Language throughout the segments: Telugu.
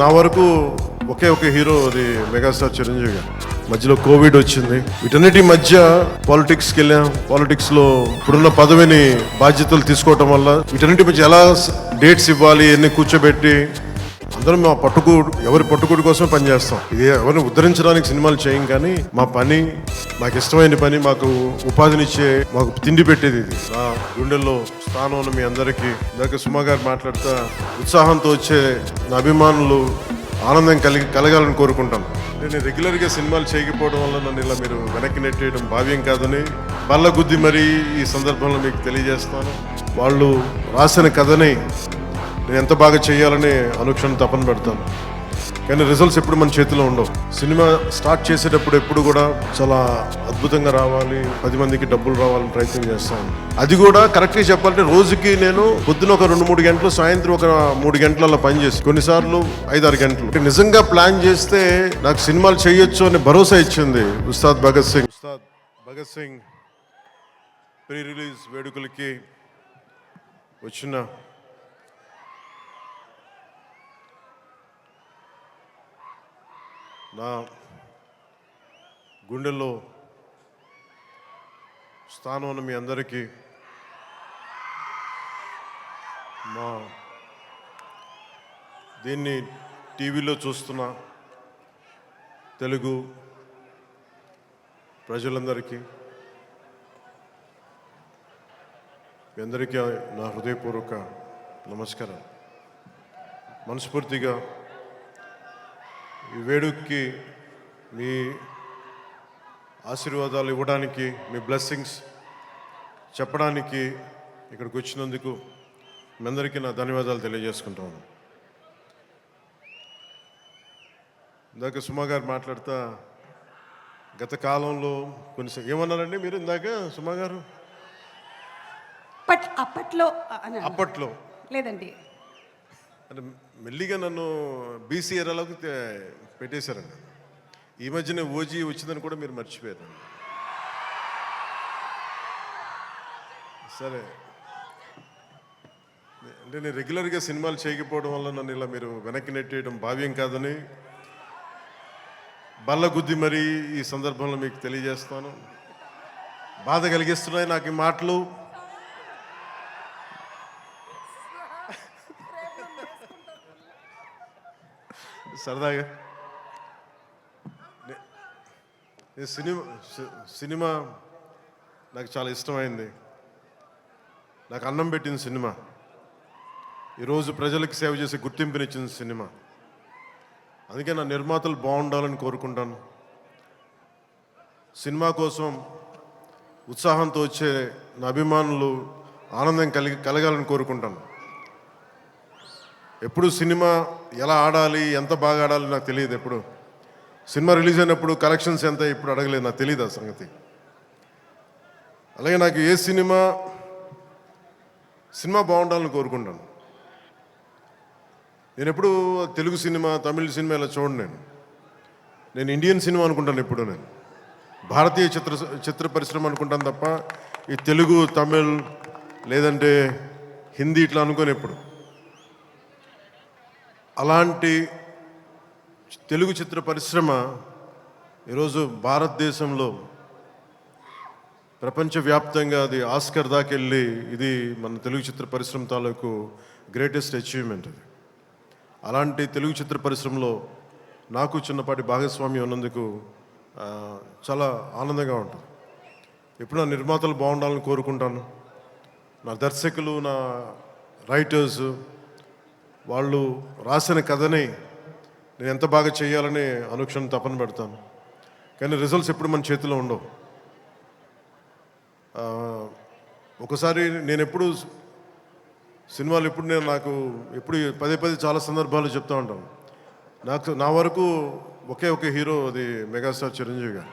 నా వరకు ఒకే ఒక హీరో, అది మెగాస్టార్ చిరంజీవి గారు. మధ్యలో కోవిడ్ వచ్చింది. వీటన్నిటి మధ్య పాలిటిక్స్కి వెళ్ళాం. పాలిటిక్స్ లో ఇప్పుడున్న పదవిని బాధ్యతలు తీసుకోవటం వల్ల వీటన్నిటి మధ్య ఎలా డేట్స్ ఇవ్వాలి అన్ని కూర్చోబెట్టి అందరం మా ఎవరి పట్టుకుడి కోసం పనిచేస్తాం. ఇది ఎవరిని ఉద్ధరించడానికి సినిమాలు చేయం, కానీ మా పని, మాకు ఇష్టమైన పని, మాకు ఉపాధినిచ్చే, మాకు తిండి పెట్టేది ఇది. నా గుండెల్లో స్థానం ఉన్న మీ అందరికీ ఇందాక సుమా గారు మాట్లాడుతూ ఉత్సాహంతో వచ్చే నా అభిమానులు ఆనందం కలగాలని కోరుకుంటాను. నేను రెగ్యులర్గా సినిమాలు చేయకపోవడం వల్ల నన్ను ఇలా మీరు వెనక్కి నెట్టేయడం భావ్యం కాదని బల్ల గుద్ది మరీ ఈ సందర్భంలో మీకు తెలియజేస్తాను. వాళ్ళు రాసిన కథని నేను ఎంత బాగా చేయాలని అనుక్షణం తపన పెడతాను, కానీ రిజల్ట్స్ ఎప్పుడు మన చేతిలో ఉండవు. సినిమా స్టార్ట్ చేసేటప్పుడు ఎప్పుడు కూడా చాలా అద్భుతంగా రావాలి, 10 మందికి డబ్బులు రావాలని ప్రయత్నం చేస్తాను. అది కూడా కరెక్ట్గా చెప్పాలంటే రోజుకి నేను పొద్దున ఒక 2-3 గంటలు, సాయంత్రం ఒక 3 గంటల పని చేసి, కొన్నిసార్లు 5-6 గంటలు. నిజంగా ప్లాన్ చేస్తే నాకు సినిమాలు చేయొచ్చు అని భరోసా ఇచ్చింది ఉస్తాద్ భగత్ సింగ్ ప్రీ రిలీజ్ వేడుకలకి వచ్చిన నా గుండెల్లో స్థానం ఉన్న మీ అందరికీ, మా దీన్ని టీవీలో చూస్తున్న తెలుగు ప్రజలందరికీ, మీ అందరికీ నా హృదయపూర్వక నమస్కారం. మనస్ఫూర్తిగా ఈ వేడుకకి మీ ఆశీర్వాదాలు ఇవ్వడానికి, మీ బ్లెస్సింగ్స్ చెప్పడానికి ఇక్కడికి వచ్చినందుకు మీ అందరికీ నా ధన్యవాదాలు తెలియజేసుకుంటాను. ఇందాక సుమా గారు మాట్లాడుతూ గత కాలంలో కొన్ని ఏమన్నారండి మీరు ఇందాక సుమా గారు? అప్పట్లో లేదండి, అంటే మెల్లిగా నన్ను బీసీ ఎరాలకు పెట్టేశారండి. ఈ మధ్యనే ఓజీ వచ్చిందని కూడా మీరు మర్చిపోయారు. సరే, అంటే నేను రెగ్యులర్గా సినిమాలు చేయకపోవడం వల్ల నన్ను ఇలా మీరు వెనక్కి నెట్టేయడం భావ్యం కాదని బల్ల గుద్ది మరీ ఈ సందర్భంలో మీకు తెలియజేస్తాను. బాధ కలిగిస్తున్నాయి నాకు ఈ మాటలు. సరదాగా సినిమా నాకు చాలా ఇష్టమైంది. నాకు అన్నం పెట్టిన సినిమా, ఈరోజు ప్రజలకు సేవ చేసే గుర్తింపునిచ్చిన సినిమా. అందుకే నా నిర్మాతలు బాగుండాలని కోరుకుంటాను. సినిమా కోసం ఉత్సాహంతో వచ్చే నా అభిమానులు ఆనందం కలగాలని కోరుకుంటాను. ఎప్పుడు సినిమా ఎలా ఆడాలి, ఎంత బాగా ఆడాలి నాకు తెలియదు. ఎప్పుడు సినిమా రిలీజ్ అయినప్పుడు కలెక్షన్స్ ఎంత ఇప్పుడు అడగలేదు, నాకు తెలియదు ఆ సంగతి. అలాగే నాకు ఏ సినిమా బాగుండాలని కోరుకుంటాను. నేను ఎప్పుడు తెలుగు సినిమా, తమిళ సినిమా ఇలా చూడండి. నేను ఇండియన్ సినిమా అనుకుంటాను. ఎప్పుడు నేను భారతీయ చిత్ర పరిశ్రమ అనుకుంటాను తప్ప ఈ తెలుగు, తమిళ్ లేదంటే హిందీ ఇట్లా అనుకోని ఎప్పుడు. అలాంటి తెలుగు చిత్ర పరిశ్రమ ఈరోజు భారతదేశంలో ప్రపంచవ్యాప్తంగా అది ఆస్కర్ దాకెళ్ళి, ఇది మన తెలుగు చిత్ర పరిశ్రమ తాలూకు గ్రేటెస్ట్ అచీవ్మెంట్ అది. అలాంటి తెలుగు చిత్ర పరిశ్రమలో నాకు చిన్నపాటి భాగస్వామ్యం ఉన్నందుకు చాలా ఆనందంగా ఉంటుంది. ఎప్పుడు నా నిర్మాతలు బాగుండాలని కోరుకుంటాను. నా దర్శకులు, నా రైటర్స్, వాళ్ళు రాసిన కథని నేను ఎంత బాగా చేయాలని అనుక్షణం తపన పెడతాను, కానీ రిజల్ట్స్ ఎప్పుడు మన చేతిలో ఉండవు. ఒకసారి నేను ఎప్పుడు సినిమాలు నాకు పదే చాలా సందర్భాలు చెప్తూ ఉంటాను. నా వరకు ఒకే ఒక హీరో, అది మెగాస్టార్ చిరంజీవి గారు.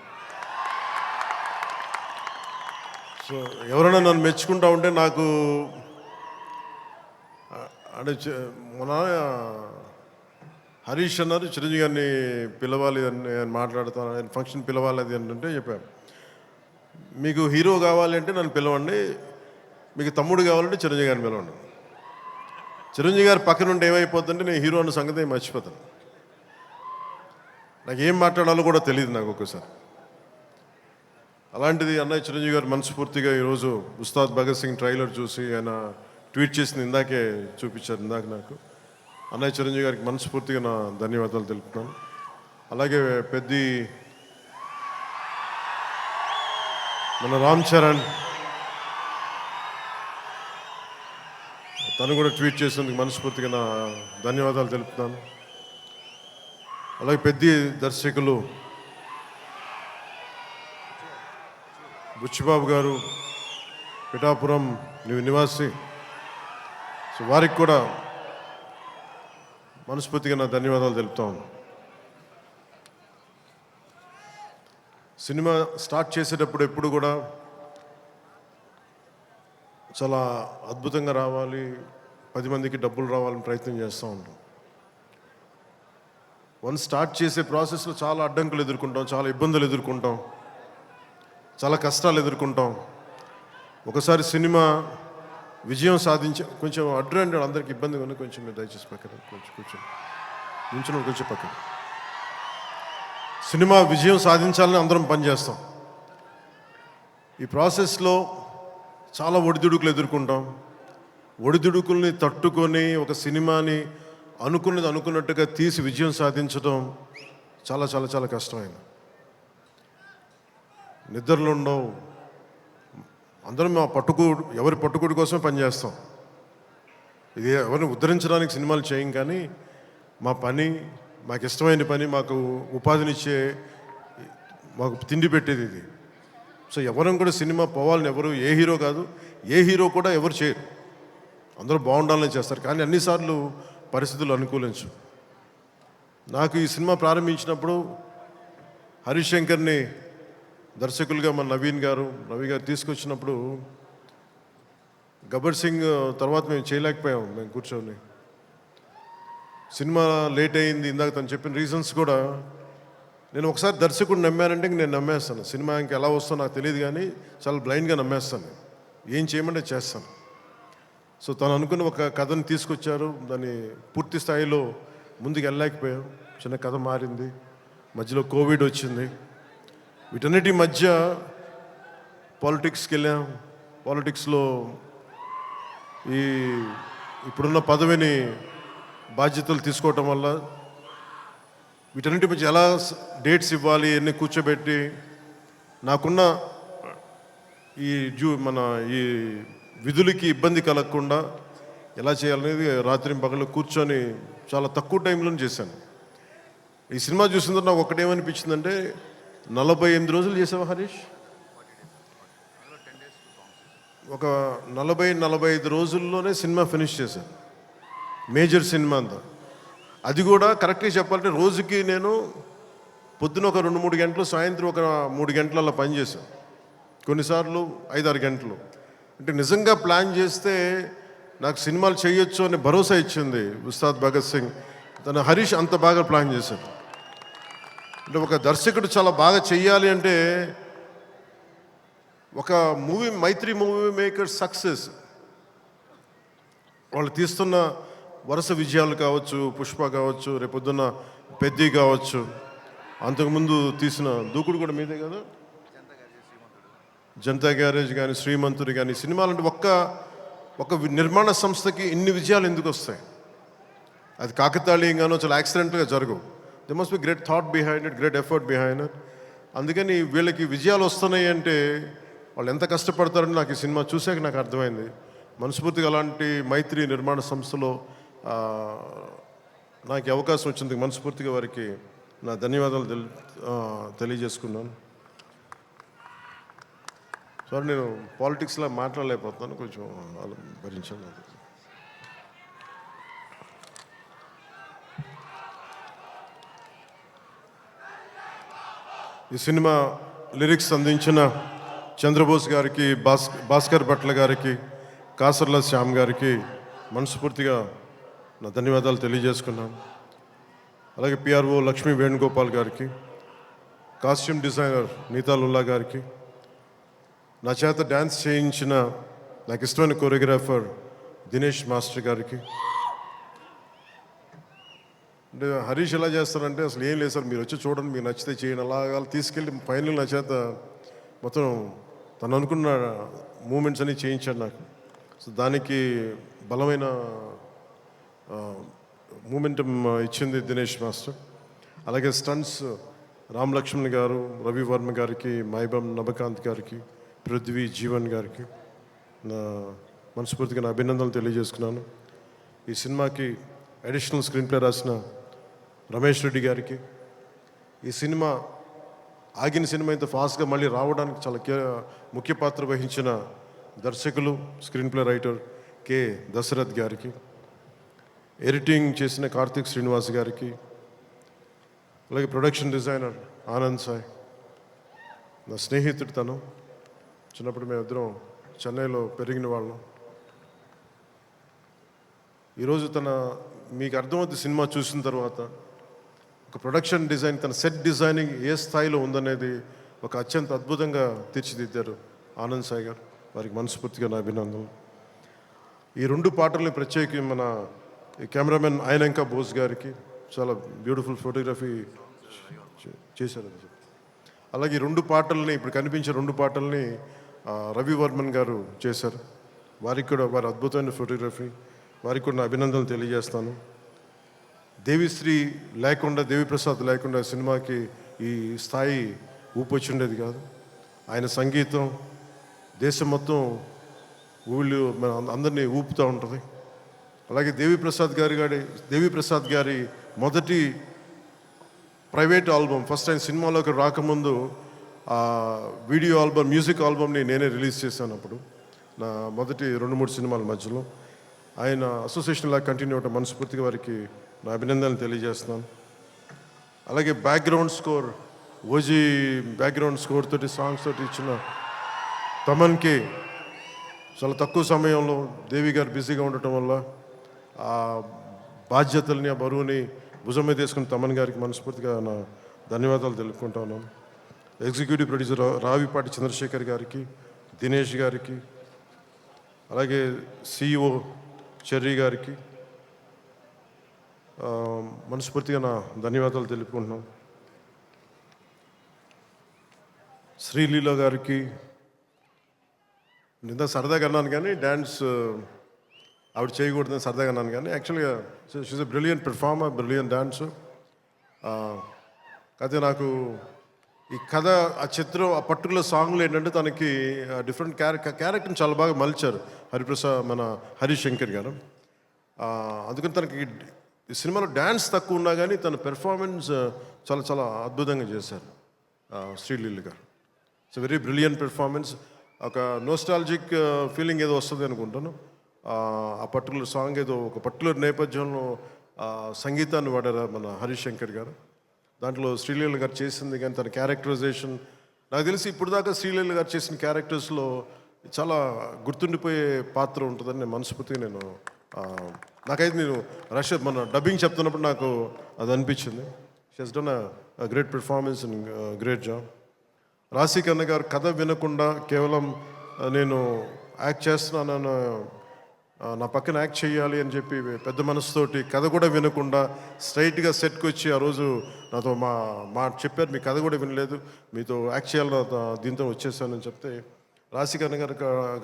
సో ఎవరైనా నన్ను మెచ్చుకుంటా ఉంటే నాకు అంటే మన హరీష్ అన్నారు చిరంజీవి గారిని పిలవాలి అని నేను మాట్లాడతాను, ఆయన ఫంక్షన్ పిలవాలి అది అంటే చెప్పాను. మీకు హీరో కావాలి అంటే నన్ను పిలవండి, మీకు తమ్ముడు కావాలంటే చిరంజీవి గారిని పిలవండి. చిరంజీవి గారి పక్కన ఉండి ఏమైపోతుందంటే నేను హీరో అన్న సంగతి మర్చిపోతాను. నాకు ఏం మాట్లాడాలో కూడా తెలియదు నాకు ఒక్కసారి. అలాంటిది అన్నయ్య చిరంజీవి గారు మనస్ఫూర్తిగా ఈరోజు ఉస్తాద్ భగత్ సింగ్ ట్రైలర్ చూసి ఆయన ట్వీట్ చేసింది ఇందాకే చూపించారు ఇందాక నాకు. అన్నయ్య చిరంజీవి గారికి మనస్ఫూర్తిగా నా ధన్యవాదాలు తెలుపుతున్నాను. అలాగే మన రామ్ చరణ్ తను కూడా ట్వీట్ చేసినందుకు మనస్ఫూర్తిగా నా ధన్యవాదాలు తెలుపుతున్నాను. అలాగే దర్శకులు బుచ్చిబాబు గారు, పిఠాపురం నివాసి, సో వారికి కూడా మనస్ఫూర్తిగా నా ధన్యవాదాలు తెలుపుతాను. సినిమా స్టార్ట్ చేసేటప్పుడు ఎప్పుడు కూడా చాలా అద్భుతంగా రావాలి, 10 మందికి డబ్బులు రావాలని ప్రయత్నం చేస్తూ ఉంటాం. స్టార్ట్ చేసే ప్రాసెస్లో చాలా అడ్డంకులు ఎదుర్కొంటాం, చాలా ఇబ్బందులు ఎదుర్కొంటాం, చాలా కష్టాలు ఎదుర్కొంటాం. ఒకసారి సినిమా విజయం కొంచెం అడ్డు అందరికి ఇబ్బందిగా ఉంది, కొంచెం మీరు దయచేసి పక్కన కొంచెం పక్కన. సినిమా విజయం సాధించాలని అందరం పనిచేస్తాం. ఈ ప్రాసెస్లో చాలా ఒడిదుడుకులు ఎదుర్కొంటాం. ఒడిదుడుకుల్ని తట్టుకొని ఒక సినిమాని అనుకున్నట్టుగా తీసి విజయం సాధించడం చాలా చాలా చాలా కష్టమైంది. నిద్రలు ఉండవు. అందరం ఎవరి పట్టుకుడి కోసం పనిచేస్తాం. ఇది ఎవరిని ఉద్ధరించడానికి సినిమాలు చేయం, కానీ మా పని, మాకు ఇష్టమైన పని, మాకు ఉపాధినిచ్చే, మాకు తిండి పెట్టేది ఇది. సో ఎవరం కూడా సినిమా పోవాలని ఎవరు, ఏ హీరో కాదు, ఏ హీరో కూడా ఎవరు చేయరు. అందరూ బాగుండాలని చేస్తారు, కానీ అన్నిసార్లు పరిస్థితులు అనుకూలించు. నాకు ఈ సినిమా ప్రారంభించినప్పుడు హరీష్ శంకర్ని దర్శకులుగా మన రవి గారు తీసుకొచ్చినప్పుడు గబ్బర్ సింగ్ తర్వాత మేము చేయలేకపోయాం. మేము కూర్చొని సినిమా లేట్ అయింది. ఇందాక తను చెప్పిన రీజన్స్ కూడా నేను ఒకసారి దర్శకుడు నమ్మానంటే నేను నమ్మేస్తాను. సినిమా ఇంకా ఎలా వస్తుందో నాకు తెలియదు, కానీ చాలా బ్లైండ్గా నమ్మేస్తాను. ఏం చేయమంటే చేస్తాను. సో తను అనుకున్న ఒక కథను తీసుకొచ్చారు, దాన్ని పూర్తి స్థాయిలో ముందుకు వెళ్ళలేకపోయాం. చిన్న కథ మారింది, మధ్యలో కోవిడ్ వచ్చింది. వీటన్నిటి మధ్య పాలిటిక్స్కి వెళ్ళాం. పాలిటిక్స్లో ఇప్పుడున్న పదవిని బాధ్యతలు తీసుకోవటం వల్ల వీటన్నిటి మధ్య ఎలా డేట్స్ ఇవ్వాలి, ఎన్ని కూర్చోబెట్టి నాకున్న ఈ విధులకి ఇబ్బంది కలగకుండా ఎలా చేయాలనేది రాత్రి పగలు కూర్చొని చాలా తక్కువ టైంలో చేశాను. ఈ సినిమా చూసిన తర్వాత నాకు ఒకటేమనిపించిందంటే, 48 రోజులు చేసావా హరీష్? ఒక 40-45 రోజుల్లోనే సినిమా ఫినిష్ చేశాను, మేజర్ సినిమా అంతా. అది కూడా కరెక్ట్గా చెప్పాలంటే రోజుకి నేను పొద్దున ఒక 2-3 గంటలు, సాయంత్రం ఒక 3 గంటలు అలా పనిచేశాను. కొన్నిసార్లు 5-6 గంటలు. అంటే నిజంగా ప్లాన్ చేస్తే నాకు సినిమాలు చేయొచ్చు అనే భరోసా ఇచ్చింది ఉస్తాద్ భగత్ సింగ్. హరీష్ అంత బాగా ప్లాన్ చేశాడు. అంటే ఒక దర్శకుడు చాలా బాగా చెయ్యాలి అంటే, ఒక మైత్రి మూవీ మేకర్ సక్సెస్, వాళ్ళు తీస్తున్న వరుస విజయాలు కావచ్చు, పుష్ప కావచ్చు, రేపొద్దున్న పెద్ది కావచ్చు, అంతకుముందు తీసిన దూకుడు కూడా మీదే కదా, జనతా గ్యారేజ్ కానీ, శ్రీమంతుడు కానీ, సినిమాలంటే ఒక నిర్మాణ సంస్థకి ఇన్ని విజయాలు ఎందుకు వస్తాయి? అది కాకతాళీయంగానో చాలా యాక్సిడెంట్గా జరగవు. They must be great thought behind it, great effort behind it. అందుకని వీళ్ళకి విజయాలు వస్తున్నాయి అంటే వాళ్ళు ఎంత కష్టపడతారని నాకు ఈ సినిమా చూసాక నాకు అర్థమైంది. మనస్ఫూర్తిగా అలాంటి మైత్రి నిర్మాణ సంస్థలో నాకు అవకాశం వచ్చింది. మనస్ఫూర్తిగా వారికి నా ధన్యవాదాలు తెలియజేసుకున్నాను. సార్, నేను పాలిటిక్స్లో మాట్లాడలేకపోతున్నాను, కొంచెం భరించాను. ఈ సినిమా లిరిక్స్ అందించిన చంద్రబోస్ గారికి, భాస్కర్ భట్ల గారికి, కాసర్ల శ్యామ్ గారికి మనస్ఫూర్తిగా నా ధన్యవాదాలు తెలియజేసుకున్నాను. అలాగే పిఆర్ఓ లక్ష్మీ వేణుగోపాల్ గారికి, కాస్ట్యూమ్ డిజైనర్ నీతా లుల్లా గారికి, నా చేత డ్యాన్స్ చేయించిన నాకు ఇష్టమైన కొరియోగ్రాఫర్ దినేష్ మాస్టర్ గారికి, అంటే హరీష్ ఎలా చేస్తారంటే అసలు ఏం లేదు సార్, మీరు వచ్చి చూడండి, మీకు నచ్చితే చేయండి, అలాగా తీసుకెళ్ళి ఫైనల్ నా చేత మొత్తం తను అనుకున్న మూమెంట్స్ అన్ని చేయించాడు నాకు. సో దానికి బలమైన మూమెంటం ఇచ్చింది దినేష్ మాస్టర్. అలాగే స్టంట్స్ రామ్ లక్ష్మణ్ గారు, రవి వర్మ గారికి, మైబమ్ నబకాంత్ గారికి, పృథ్వీ జీవన్ గారికి నా మనస్ఫూర్తిగా నా అభినందనలు తెలియజేసుకున్నాను. ఈ సినిమాకి అడిషనల్ స్క్రీన్ ప్లే రాసిన రమేష్ రెడ్డి గారికి, ఈ సినిమా ఆగిన సినిమా ఇంత ఫాస్ట్గా మళ్ళీ రావడానికి చాలా ముఖ్య పాత్ర వహించిన దర్శకులు, screen play writer K Dashrath గారికి, ఎడిటింగ్ చేసిన కార్తిక్ శ్రీనివాస్ గారికి, అలాగే ప్రొడక్షన్ డిజైనర్ ఆనంద్ సాయ్, నా స్నేహితుడు తను. చిన్నప్పుడు మేమిద్దరం చెన్నైలో పెరిగిన వాళ్ళం. ఈరోజు మీకు అర్థమవుతుంది సినిమా చూసిన తర్వాత ఒక ప్రొడక్షన్ డిజైన్, తన సెట్ డిజైనింగ్ ఏ స్థాయిలో ఉందనేది ఒక అత్యంత అద్భుతంగా తీర్చిదిద్దారు ఆనంద్ సాయి గారు. వారికి మనస్ఫూర్తిగా నా అభినందనలు. ఈ 2 పాటల్ని ప్రత్యేకి మన కెమెరామెన్ ఆయనంక బోస్ గారికి చాలా బ్యూటిఫుల్ ఫోటోగ్రఫీ చేశారు. అలాగే ఈ 2 పాటల్ని, ఇప్పుడు కనిపించే 2 పాటల్ని రవి వర్మన్ గారు చేశారు. వారికి కూడా వారి అద్భుతమైన ఫోటోగ్రఫీ, వారికి కూడా నా అభినందనలు తెలియజేస్తాను. దేవిశ్రీ లేకుండా, దేవిప్రసాద్ లేకుండా సినిమాకి ఈ స్థాయి ఊపొచ్చిండేది కాదు. ఆయన సంగీతం దేశం మొత్తం అందరినీ ఊపుతూ ఉంటుంది. అలాగే దేవిప్రసాద్ గారి మొదటి ప్రైవేట్ ఆల్బమ్, ఫస్ట్ ఆయన సినిమాలోకి రాకముందు వీడియో ఆల్బమ్, మ్యూజిక్ ఆల్బమ్ని నేనే రిలీజ్ చేశాను. అప్పుడు నా మొదటి 2-3 సినిమాల మధ్యలో ఆయన అసోసియేషన్ లాగా కంటిన్యూ అవటం మనస్ఫూర్తిగా వారికి నా అభినందనలు తెలియజేస్తున్నాను. అలాగే background score, OG background score తోటి, సాంగ్స్ తోటి ఇచ్చిన తమన్కి చాలా తక్కువ సమయంలో దేవి గారు బిజీగా ఉండటం వల్ల ఆ బాధ్యతల్ని, ఆ బరువుని భుజం మీద తీసుకుని తమన్ గారికి మనస్ఫూర్తిగా నా ధన్యవాదాలు తెలుపుకుంటా ఉన్నాను. ఎగ్జిక్యూటివ్ ప్రొడ్యూసర్ రావిపాటి చంద్రశేఖర్ గారికి, దినేష్ గారికి, అలాగే సిఇఓ చెర్రీ గారికి మనస్ఫూర్తిగా నా ధన్యవాదాలు తెలుపుకుంటున్నాను. శ్రీలీల గారికి నిన్న సరదాగా అన్నాను, కానీ డ్యాన్స్ ఆవిడ చేయకూడదని సరదాగా అన్నాను, కానీ యాక్చువల్గా she's a brilliant performer, brilliant dancer. అయితే నాకు ఈ కథ, ఆ చిత్రం, ఆ పర్టికులర్ సాంగ్లో ఏంటంటే తనకి డిఫరెంట్ క్యారెక్టర్ని చాలా బాగా మలిచారు మన హరీష్ శంకర్ గారు. అందుకని తనకి ఈ సినిమాలో డ్యాన్స్ తక్కువ ఉన్నా కానీ తన పెర్ఫార్మెన్స్ చాలా చాలా అద్భుతంగా చేశారు శ్రీలీల గారు. It's very brilliant performance. ఒక నోస్టాలజిక్ ఫీలింగ్ ఏదో వస్తుంది అనుకుంటాను. ఆ పర్టికులర్ సాంగ్ ఏదో ఒక పర్టికులర్ నేపథ్యంలో సంగీతాన్ని వాడారు మన హరీష్ శంకర్ గారు. దాంట్లో శ్రీలీల గారు చేసింది కానీ తన క్యారెక్టరైజేషన్, నాకు తెలిసి ఇప్పుడు దాకా శ్రీలీల గారు చేసిన క్యారెక్టర్స్లో చాలా గుర్తుండిపోయే పాత్ర ఉంటుందని నేను మనస్ఫూర్తిగా నాకైతే నేను మన డబ్బింగ్ చెప్తున్నప్పుడు నాకు అది అనిపించింది. She has done a great performance and great job. Rashi Khanna గారు కథ వినకుండా కేవలం నేను యాక్ట్ చేస్తున్నాను, నా పక్కన యాక్ట్ చేయాలి అని చెప్పి పెద్ద మనసుతోటి కథ కూడా వినకుండా స్ట్రైట్గా సెట్కి వచ్చి ఆ రోజు నాతో మా చెప్పారు, మీ కథ కూడా వినలేదు, మీతో యాక్ట్ చేయాలని దీంతో వచ్చేసానని చెప్తే రాశికన్న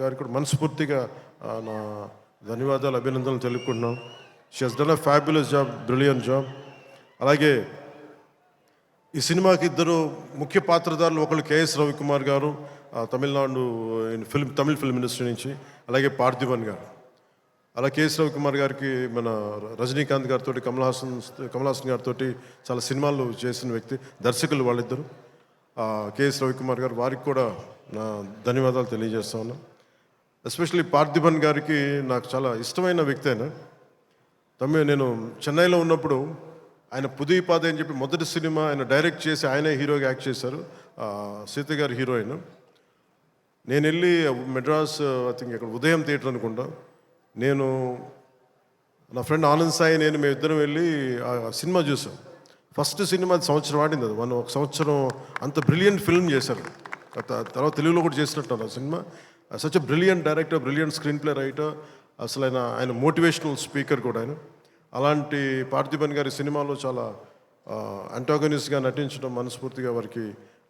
గారికి కూడా మనస్ఫూర్తిగా నా ధన్యవాదాలు, అభినందనలు తెలుపుకుంటున్నాం. She has done a fabulous job, brilliant job. అలాగే ఈ సినిమాకి 2 ముఖ్య పాత్రధారులు, ఒకళ్ళు కేఎస్ రవికుమార్ గారు, తమిళనాడు తమిళ ఫిల్మ్ ఇండస్ట్రీ నుంచి, అలాగే పార్థివన్ గారు. అలా కేఎస్ రవికుమార్ గారికి మన రజనీకాంత్ గారితో, కమల్ హాసన్ గారితో చాలా సినిమాలు చేసిన వ్యక్తి, దర్శకులు వాళ్ళిద్దరు. కేఎస్ రవికుమార్ గారు, వారికి కూడా నా ధన్యవాదాలు తెలియజేస్తా ఉన్నాను. ఎస్పెషల్లీ పార్థిబన్ గారికి నాకు చాలా ఇష్టమైన వ్యక్తి. ఆయన నేను చెన్నైలో ఉన్నప్పుడు ఆయన పుదియ పాద అని చెప్పి మొదటి సినిమా ఆయన డైరెక్ట్ చేసి ఆయనే హీరోగా యాక్ట్ చేశారు, సీత గారి హీరోయిన్. నేను వెళ్ళి మెడ్రాస్, ఐ థింక్ ఇక్కడ ఉదయం థియేటర్ అనుకుంటా, నేను నా ఫ్రెండ్ ఆనంద్ సాయి మేమిద్దరం వెళ్ళి ఆ సినిమా చూసాం. ఫస్ట్ సినిమా సంవత్సరం ఆడింది, అది ఒక సంవత్సరం అంత బ్రిలియంట్ ఫిల్మ్ చేశారు. తర్వాత తెలుగులో కూడా చేసినట్టు ఆ cinema. Such a brilliant director, brilliant screen play writer, అసలు ఆయన మోటివేషనల్ స్పీకర్ కూడా ఆయన. అలాంటి పార్థిబన్ గారి సినిమాలో చాలా అంటాగనిస్ట్గా నటించడం మనస్ఫూర్తిగా వారికి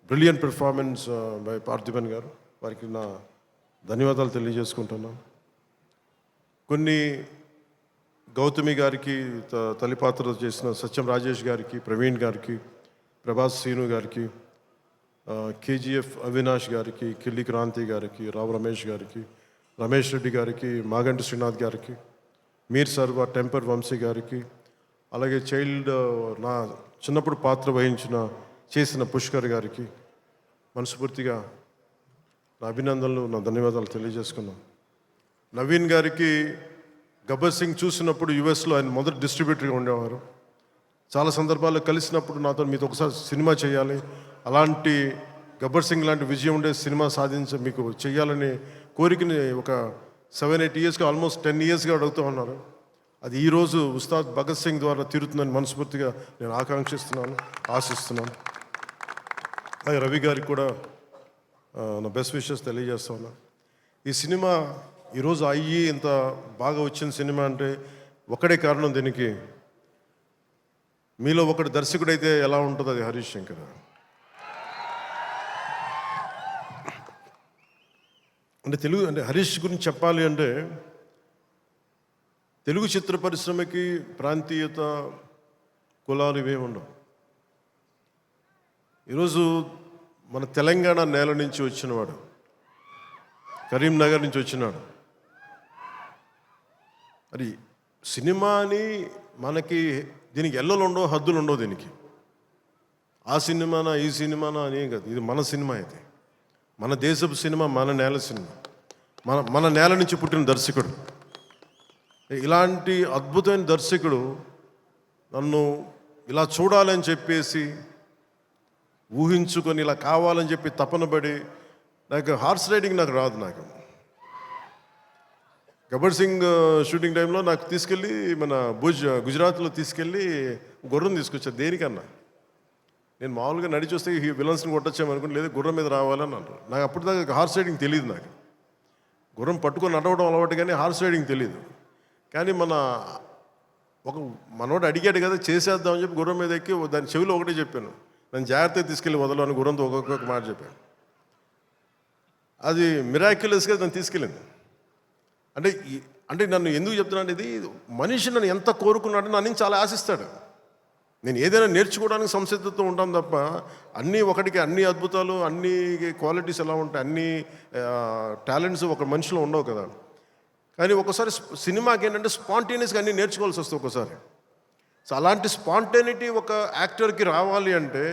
బ్రిలియంట్ పెర్ఫార్మెన్స్ బై పార్థిబన్ గారు. వారికి నా ధన్యవాదాలు తెలియజేసుకుంటున్నాను. కొన్ని గౌతమి గారికి తల్లిపాత్ర చేసిన సత్యం రాజేష్ గారికి, ప్రవీణ్ గారికి, ప్రభాస్ శ్రీను గారికి, కేజీఎఫ్ అవినాష్ గారికి, కిల్లి క్రాంతి గారికి, రావు రమేష్ గారికి, రమేష్ రెడ్డి గారికి, మాగంటి శ్రీనాథ్ గారికి, మీర్ సర్వ టెంపర్ వంశీ గారికి, అలాగే చైల్డ్ నా చిన్నప్పుడు పాత్ర చేసిన పుష్కర్ గారికి మనస్ఫూర్తిగా నా అభినందనలు, నా ధన్యవాదాలు తెలియజేసుకున్నాను. నవీన్ గారికి గబ్బర్ సింగ్ చూసినప్పుడు యుఎస్లో ఆయన మొదటి డిస్ట్రిబ్యూటర్గా ఉండేవారు. చాలా సందర్భాల్లో కలిసినప్పుడు నాతో మీతో ఒకసారి సినిమా చేయాలి, అలాంటి గబ్బర్ సింగ్ లాంటి విజయం ఉండే సినిమా మీకు చేయాలని కోరికని ఒక 7-8 ఇయర్స్గా, ఆల్మోస్ట్ 10 ఇయర్స్గా అడుగుతూ ఉన్నారు. అది ఈరోజు ఉస్తాద్ భగత్ సింగ్ ద్వారా తీరుతుందని మనస్ఫూర్తిగా నేను ఆకాంక్షిస్తున్నాను, ఆశిస్తున్నాను. అలాగే రవి గారికి కూడా నా బెస్ట్ విషెస్ తెలియజేస్తా ఉన్నా. ఈ సినిమా ఈరోజు అయ్యి ఇంత బాగా వచ్చిన సినిమా అంటే ఒకడే కారణం. దీనికి మీలో ఒకటి దర్శకుడైతే ఎలా ఉంటుందో అది హరీష్ శంకర్. అంటే హరీష్ గురించి చెప్పాలి అంటే తెలుగు చిత్ర పరిశ్రమకి ప్రాంతీయత, కులాలు ఇవేమి ఉండవు. ఈరోజు మన తెలంగాణ నేల నుంచి వచ్చినవాడు, కరీంనగర్ నుంచి వచ్చినాడు. అది సినిమాని మనకి దీనికి ఎల్లలు ఉండవు, హద్దులు ఉండవు. దీనికి ఆ సినిమానా ఈ సినిమానా అని కాదు, ఇది మన సినిమా. ఇది మన దేశపు సినిమా, మన నేల సినిమా, మన నేల నుంచి పుట్టిన దర్శకుడు. ఇలాంటి అద్భుతమైన దర్శకుడు నన్ను ఇలా చూడాలని చెప్పేసి ఊహించుకొని ఇలా కావాలని చెప్పి తపన పడి, నాకు హార్స్ రైడింగ్ నాకు రాదు. నాకు గబ్బర్ సింగ్ షూటింగ్ టైంలో నాకు తీసుకెళ్ళి మన గుజరాత్లో తీసుకెళ్ళి గుర్రం తీసుకొచ్చారు. దేనికన్నా నేను మామూలుగా నడిచి వస్తే ఈ విలన్స్ని కొట్టొచ్చామనుకుంటే, లేదా గుర్రం మీద రావాలని అంటారు. నాకు అప్పటిదాకా హార్స్ రైడింగ్ తెలియదు. నాకు గుర్రం పట్టుకొని నడవడం అలవాటు, కానీ హార్స్ రైడింగ్ తెలియదు. కానీ మనోడు అడిగాడు కదా, చేసేద్దామని చెప్పి గుర్రం మీద ఎక్కి దాని చెవిలో ఒకటే చెప్పాను, నన్ను జాగ్రత్తగా తీసుకెళ్ళి వదలు అని గుర్రంతో ఒక్కొక్క మాట చెప్పాను. అది మిరాక్యులస్గా నన్ను తీసుకెళ్ళింది. అంటే నన్ను ఎందుకు చెప్తున్నాను, ఇది మనిషి నన్ను ఎంత కోరుకున్నాడో నన్ను చాలా ఆశిస్తాడు. నేను ఏదైనా నేర్చుకోవడానికి సంసిద్ధతో ఉంటాను తప్ప, అన్నీ ఒకటికి అన్ని అద్భుతాలు, అన్ని క్వాలిటీస్ ఎలా ఉంటాయి, అన్ని టాలెంట్స్ ఒక మనిషిలో ఉండవు కదా. కానీ ఒకసారి సినిమాకి ఏంటంటే స్పాంటేనియస్గా అన్నీ నేర్చుకోవాల్సి వస్తుంది ఒక్కోసారి. సో అలాంటి స్పాంటేనిటీ ఒక యాక్టర్కి రావాలి అంటే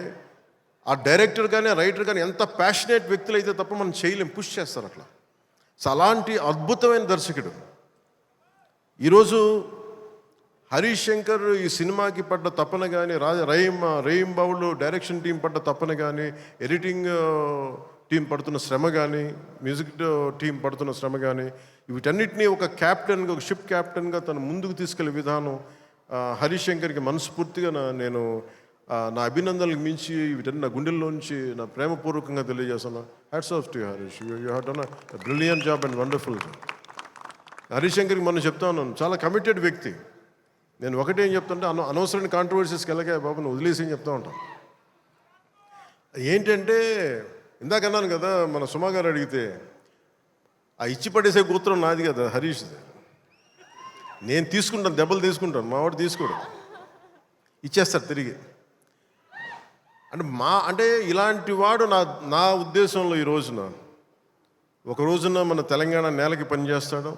ఆ డైరెక్టర్ కానీ, ఆ రైటర్ కానీ ఎంత ప్యాషనేట్ వ్యక్తులు అయితే తప్ప మనం చేయలేం, పుష్ చేస్తారు అట్లా. సో అలాంటి అద్భుతమైన దర్శకుడు ఈరోజు హరీష్ శంకర్ ఈ సినిమాకి పడ్డ తపన కానీ, రహీం బాబులు డైరెక్షన్ టీం పడ్డ తపన కానీ, ఎడిటింగ్ టీం పడుతున్న శ్రమ కానీ, మ్యూజిక్ టీం పడుతున్న శ్రమ కానీ, వీటన్నిటినీ ఒక క్యాప్టెన్గా, ఒక షిప్ క్యాప్టెన్గా తను ముందుకు తీసుకెళ్లే విధానం హరీష్ శంకర్కి మనస్ఫూర్తిగా నేను నా అభినందనలకు మించి వీటన్ని నా గుండెల్లోంచి నా ప్రేమపూర్వకంగా తెలియజేస్తాను. Hats off to Harish, you have done a brilliant job and wonderful job. Harish శంకర్కి మనం చెప్తా ఉన్నాను, చాలా కమిటెడ్ వ్యక్తి. నేను ఒకటేం చెప్తుంటే, అనవసరమైన కాంట్రవర్సీస్కి వెళ్ళగా బాబు నువ్వు వదిలేసి అని చెప్తా ఉంటాను. ఏంటంటే ఇందాక అన్నాను కదా, మన సుమా గారు అడిగితే ఆ ఇచ్చి పడేసే గోత్రం నాది కదా హరీష్ది. నేను తీసుకుంటాను, దెబ్బలు తీసుకుంటాను, మా వాడు తీసుకోడు, ఇచ్చేస్తాడు తిరిగి. అంటే ఇలాంటి వాడు నా ఉద్దేశంలో ఈ రోజున ఒక రోజున మన తెలంగాణ నేలకి పనిచేస్తాడు,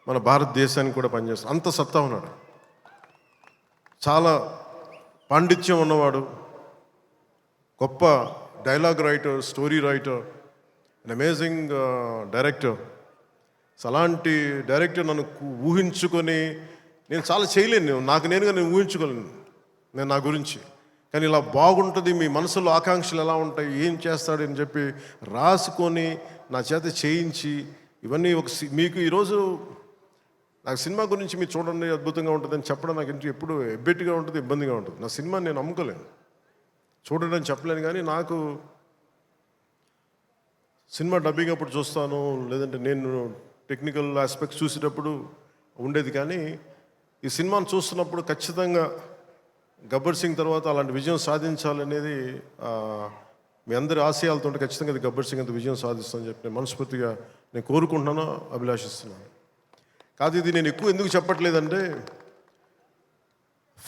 మన భారతదేశానికి కూడా పనిచేస్తాడు. అంత సత్తా ఉన్నాడు, చాలా పాండిత్యం ఉన్నవాడు, గొప్ప dialogue writer, story writer, and amazing director. అలాంటి డైరెక్టర్ నన్ను ఊహించుకొని నేను చాలా చేయలేను, నాకు నేనుగా నేను ఊహించుకోలేను నేను నా గురించి. కానీ ఇలా బాగుంటుంది, మీ మనసులో ఆకాంక్షలు ఎలా ఉంటాయి, ఏం చేస్తాడు అని చెప్పి రాసుకొని నా చేత చేయించి ఇవన్నీ మీకు ఈరోజు నాకు సినిమా గురించి మీరు చూడండి అద్భుతంగా ఉంటుందని చెప్పడం నాకు ఎప్పుడు ఎబ్బెట్టుగా ఉంటుంది, ఇబ్బందిగా ఉంటుంది. నా సినిమా నేను అమ్ముకోలేను, చూడండి అని చెప్పలేను. కానీ నాకు సినిమా డబ్బింగ్ అప్పుడు చూస్తాను, లేదంటే నేను టెక్నికల్ ఆస్పెక్ట్స్ చూసేటప్పుడు ఉండేది. కానీ ఈ సినిమాను చూస్తున్నప్పుడు ఖచ్చితంగా గబ్బర్ సింగ్ తర్వాత అలాంటి విజయం సాధించాలనేది మీ అందరి ఆశయాలతో ఖచ్చితంగా ఇది గబ్బర్ సింగ్ అంత విజయం సాధిస్తుందని చెప్పి నేను మనస్ఫూర్తిగా నేను కోరుకుంటున్నాను, అభిలాషిస్తున్నాను. కాదు ఇది నేను ఎక్కువ ఎందుకు చెప్పట్లేదంటే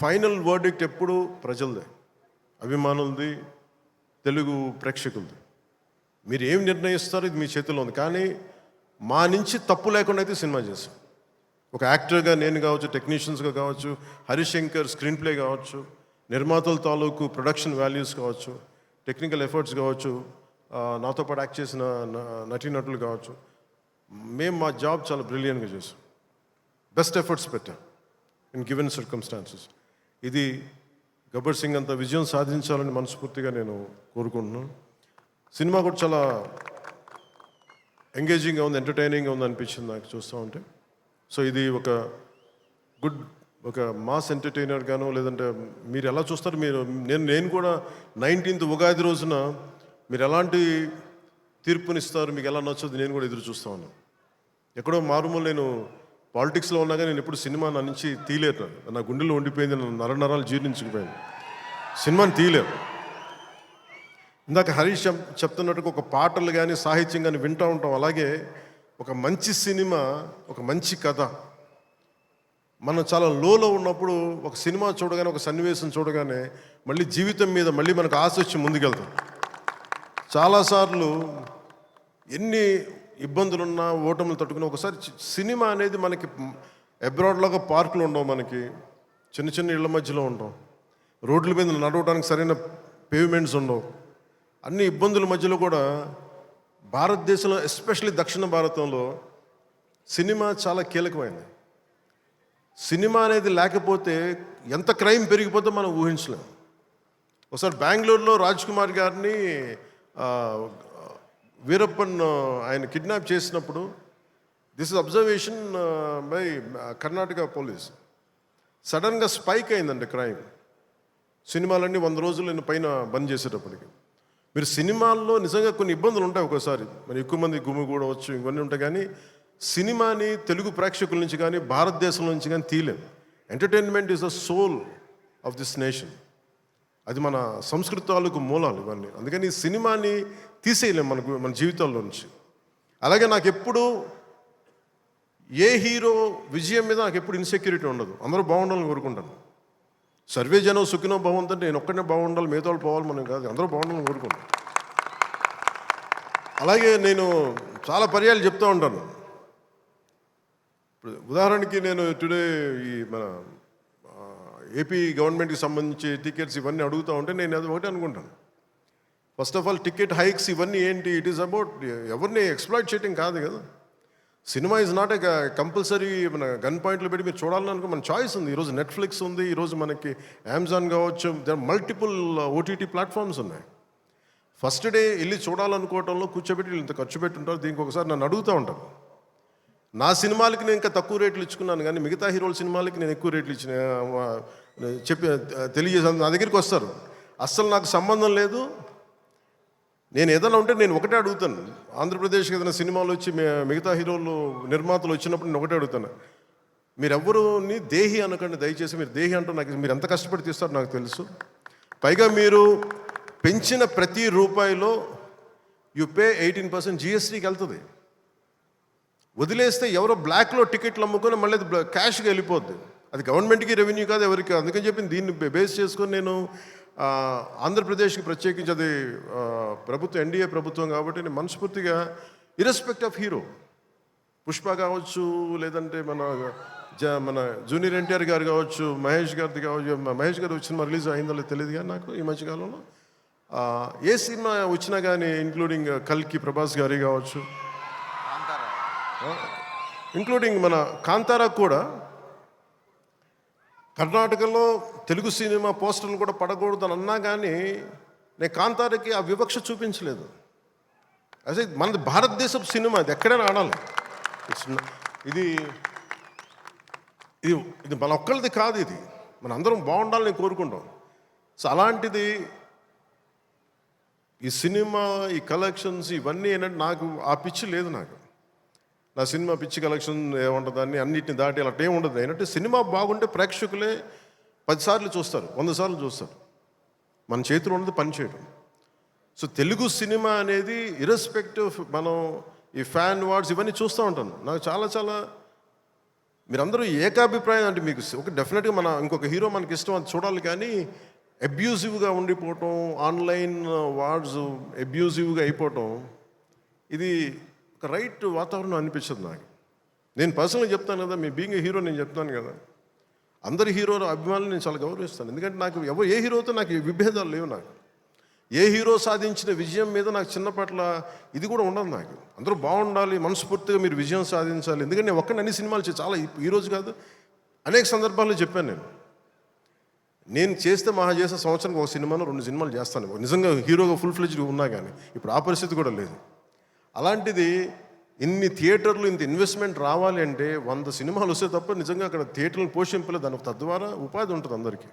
ఫైనల్ వర్డిక్ట్ ఎప్పుడు ప్రజలదే, అభిమానులది, తెలుగు ప్రేక్షకులది. మీరు ఏం నిర్ణయిస్తారో ఇది మీ చేతిలో ఉంది. కానీ మా నుంచి తప్పు లేకుండా అయితే సినిమా చేశాం. ఒక యాక్టర్గా నేను కావచ్చు, టెక్నీషియన్స్గా కావచ్చు, హరిశంకర్ స్క్రీన్ ప్లే కావచ్చు, నిర్మాతల తాలూకు ప్రొడక్షన్ వాల్యూస్ కావచ్చు, టెక్నికల్ ఎఫర్ట్స్ కావచ్చు, నాతో పాటు యాక్ట్ చేసిన నటీనటులు కావచ్చు, మేము మా జాబ్ చాలా బ్రిలియంట్గా చేసాం. బెస్ట్ ఎఫర్ట్స్ పెట్టాం ఇన్ గివెన్ సర్కమ్స్టాన్సెస్. ఇది గబ్బర్ సింగ్ అంత విజయం సాధించాలని మనస్ఫూర్తిగా నేను కోరుకుంటున్నాను. సినిమా కూడా చాలా ఎంగేజింగ్గా ఉంది, ఎంటర్టైనింగ్గా ఉంది అనిపించింది నాకు చూస్తూ ఉంటే. సో ఇది ఒక మాస్ ఎంటర్టైనర్ గాను, లేదంటే మీరు ఎలా చూస్తారు, నేను కూడా 19th ఉగాది రోజున మీరు ఎలాంటి తీర్పునిస్తారు, మీకు ఎలా నచ్చుతుంది నేను కూడా ఎదురు చూస్తూ ఉన్నాను. ఎక్కడో మారుమూల నేను పాలిటిక్స్లో ఉన్నాగా నేను ఎప్పుడు సినిమా నా నుంచి తీయలేరు, నా గుండెలో ఉండిపోయింది, నరాలు జీర్ణించుకుపోయింది, సినిమాని తీయలేరు. ఇందాక హరీష్ చెప్తున్నట్టుగా ఒక పాటలు కానీ సాహిత్యం కానీ వింటూ ఉంటాం. అలాగే ఒక మంచి సినిమా, ఒక మంచి కథ, మనం చాలా లోలో ఉన్నప్పుడు ఒక సినిమా చూడగానే, ఒక సన్నివేశం చూడగానే మళ్ళీ జీవితం మీద మళ్ళీ మనకు ఆశ వచ్చి ముందుకెళ్తాం. చాలాసార్లు ఎన్ని ఇబ్బందులున్నా, ఓటములు తట్టుకుని ఒకసారి సినిమా అనేది మనకి అబ్రాడ్లాగా పార్కులు ఉండవు, మనకి చిన్న చిన్న ఇళ్ల మధ్యలో ఉంటాం, రోడ్ల మీద నడవడానికి సరైన పేవ్మెంట్స్ ఉండవు, అన్ని ఇబ్బందుల మధ్యలో కూడా భారతదేశంలో ఎస్పెషల్లీ దక్షిణ భారతంలో సినిమా చాలా కీలకమైనది. సినిమా అనేది లేకపోతే ఎంత క్రైమ్ పెరిగిపోతే మనం ఊహించలేం. ఒకసారి బెంగళూరులో రాజ్ కుమార్ గారిని వీరప్పన్ ఆయన కిడ్నాప్ చేసినప్పుడు, this is observation by Karnataka police, సడన్గా స్పైక్ అయిందండి క్రైమ్. సినిమాలన్నీ 100 రోజులు పైన బంద్ చేసేటప్పటికి. మీరు సినిమాల్లో నిజంగా కొన్ని ఇబ్బందులు ఉంటాయి, ఒకసారి మరి ఎక్కువ మంది గుమిగూడవచ్చు, ఇవన్నీ ఉంటాయి. కానీ సినిమాని తెలుగు ప్రేక్షకుల నుంచి కానీ భారతదేశం నుంచి కానీ తీయలేం. Entertainment is the soul of this nation. అది మన సంస్కృతి తాలూకు మూలాలు ఇవన్నీ. అందుకని ఈ సినిమాని తీసేయలేం మన జీవితాల్లో నుంచి. అలాగే నాకు ఎప్పుడు ఏ హీరో విజయం మీద నాకు ఎప్పుడు ఇన్సెక్యూరిటీ ఉండదు. అందరూ బాగుండాలని కోరుకుంటాను. సర్వే జనం సుఖినో బాగుందంటే నేను ఒక్కడనే బాగుండాలి, మిగతా వాళ్ళు పోవాలి మనం కాదు, అందరూ బాగుండాలని కోరుకుంటాను. అలాగే నేను చాలా పర్యాలు చెప్తూ ఉంటాను. ఇప్పుడు ఉదాహరణకి నేను టుడే ఈ మన ఏపీ గవర్నమెంట్కి సంబంధించి టికెట్స్ ఇవన్నీ అడుగుతూ ఉంటే నేను అది ఒకటి అనుకుంటాను. First of all ticket hikes ఇవన్నీ ఏంటి, ఇట్ ఈస్ అబౌట్ ఎవరిని ఎక్స్ప్లాయిట్ చేయటం కాదు కదా. Cinema is not a compulsory మన గన్ పాయింట్లు పెట్టి మీరు చూడాలని అనుకో, మన చాయిస్ ఉంది. ఈరోజు నెట్ఫ్లిక్స్ ఉంది, ఈరోజు మనకి అమెజాన్ కావచ్చు, దర్ మల్టిపుల్ ఓటీటీ ప్లాట్ఫామ్స్ ఉన్నాయి. ఫస్ట్ డే వెళ్ళి చూడాలనుకోవటంలో కూర్చోబెట్టి ఇంత ఖర్చు పెట్టుంటారు. దీనికి ఒకసారి నన్ను అడుగుతూ ఉంటాను. నా సినిమాలకి నేను ఇంకా తక్కువ రేట్లు ఇచ్చుకున్నాను, కానీ మిగతా హీరోల సినిమాలకి నేను ఎక్కువ రేట్లు ఇచ్చిన తెలియజేసాను. నా దగ్గరికి వస్తారు, అస్సలు నాకు సంబంధం లేదు, నేను ఏదైనా ఉంటే నేను ఒకటే అడుగుతాను. ఆంధ్రప్రదేశ్కి ఏదైనా సినిమాలు వచ్చి మిగతా హీరోలు నిర్మాతలు వచ్చినప్పుడు నేను ఒకటే అడుగుతాను, మీరెవ్వరూని దేహి అనకండి దయచేసి. మీరు దేహి అంటూ నాకు మీరు ఎంత కష్టపడి తీస్తారో నాకు తెలుసు. పైగా మీరు పెంచిన ప్రతి రూపాయిలో యు పే 18% జిఎస్టీకి వెళ్తుంది. వదిలేస్తే ఎవరో బ్లాక్లో టికెట్లు అమ్ముకొని మళ్ళీ అది క్యాష్గా వెళ్ళిపోద్ది. అది గవర్నమెంట్కి రెవెన్యూ కాదు, ఎవరికి. అందుకని చెప్పి దీన్ని బేస్ చేసుకొని నేను ఆంధ్రప్రదేశ్కి ప్రత్యేకించి అది ప్రభుత్వం ఎన్డీఏ ప్రభుత్వం కాబట్టి నేను మనస్ఫూర్తిగా ఇర్రెస్పెక్ట్ ఆఫ్ హీరో, పుష్ప కావచ్చు, లేదంటే మన జూనియర్ ఎన్టీఆర్ గారు కావచ్చు, మహేష్ గారిది కావచ్చు. మహేష్ గారు వచ్చిన రిలీజ్ అయిందో తెలియదు కానీ నాకు ఈ మధ్యకాలంలో ఏ సినిమా వచ్చినా కానీ, ఇంక్లూడింగ్ కల్కి ప్రభాస్ గారి కావచ్చు, ఇంక్లూడింగ్ మన కాంతారా కూడా, కర్ణాటకలో తెలుగు సినిమా పోస్టర్లు కూడా పడకూడదు అని అన్నా కానీ నేను కాంతారాకి ఆ వివక్ష చూపించలేదు. అదే మనది భారతదేశపు సినిమా, అది ఎక్కడైనా ఆడాలి. ఇది ఇది ఇది మన ఒక్కరిది కాదు, ఇది మన అందరం బాగుండాలని కోరుకుంటాం. సో అలాంటిది ఈ సినిమా, ఈ కలెక్షన్స్ ఇవన్నీ ఏంటంటే నాకు ఆ పిచ్చి లేదు. నా సినిమా పిచ్చి కలెక్షన్ ఏముంటుంది అని అన్నిటిని దాటి అలా ఏం ఉండదు. ఏంటంటే సినిమా బాగుంటే ప్రేక్షకులే 10 సార్లు చూస్తారు, 100 సార్లు చూస్తారు. మన చేతిలో ఉన్నది పని చేయడం. సో తెలుగు సినిమా అనేది ఇర్రెస్పెక్టివ్, మనం ఈ ఫ్యాన్ వార్డ్స్ ఇవన్నీ చూస్తూ ఉంటాను. నాకు చాలా మీరందరూ ఏకాభిప్రాయం అంటే మీకు ఒక డెఫినెట్గా మన ఇంకొక హీరో మనకి ఇష్టం అది చూడాలి, కానీ అబ్యూజివ్గా ఉండిపోవటం, ఆన్లైన్ వార్డ్స్ అబ్యూజివ్గా అయిపోవటం, ఇది ఒక రైట్ వాతావరణం అనిపించదు నాకు. నేను పర్సనల్గా చెప్తాను కదా, మీ బీయింగ్ ఏ హీరో నేను చెప్తాను కదా, అందరి హీరోల అభిమానులు నేను చాలా గౌరవిస్తాను. ఎందుకంటే నాకు ఏ హీరోతో నాకు ఈ విభేదాలు లేవు. నాకు ఏ హీరో సాధించిన విజయం మీద నాకు చిన్నపట్ల ఇది కూడా ఉండదు. నాకు అందరూ బాగుండాలి, మనస్ఫూర్తిగా మీరు విజయం సాధించాలి. ఎందుకంటే నేను ఒక్కడిని అన్ని సినిమాలు చాలా ఈరోజు కాదు, అనేక సందర్భాల్లో చెప్పాను. నేను చేస్తే మహా చేసే సంవత్సరానికి ఒక సినిమాను 2 సినిమాలు చేస్తాను, నిజంగా హీరోగా ఫుల్ ఫ్లెడ్జ్డ్ ఉన్నా. కానీ ఇప్పుడు ఆ పరిస్థితి కూడా లేదు. అలాంటిది ఇన్ని థియేటర్లు ఇంత ఇన్వెస్ట్మెంట్ రావాలి అంటే 100 సినిమాలు వస్తే తప్ప నిజంగా అక్కడ థియేటర్లు పోషింపలేదు, దాని తద్వారా ఉపాధి ఉంటుంది అందరికీ.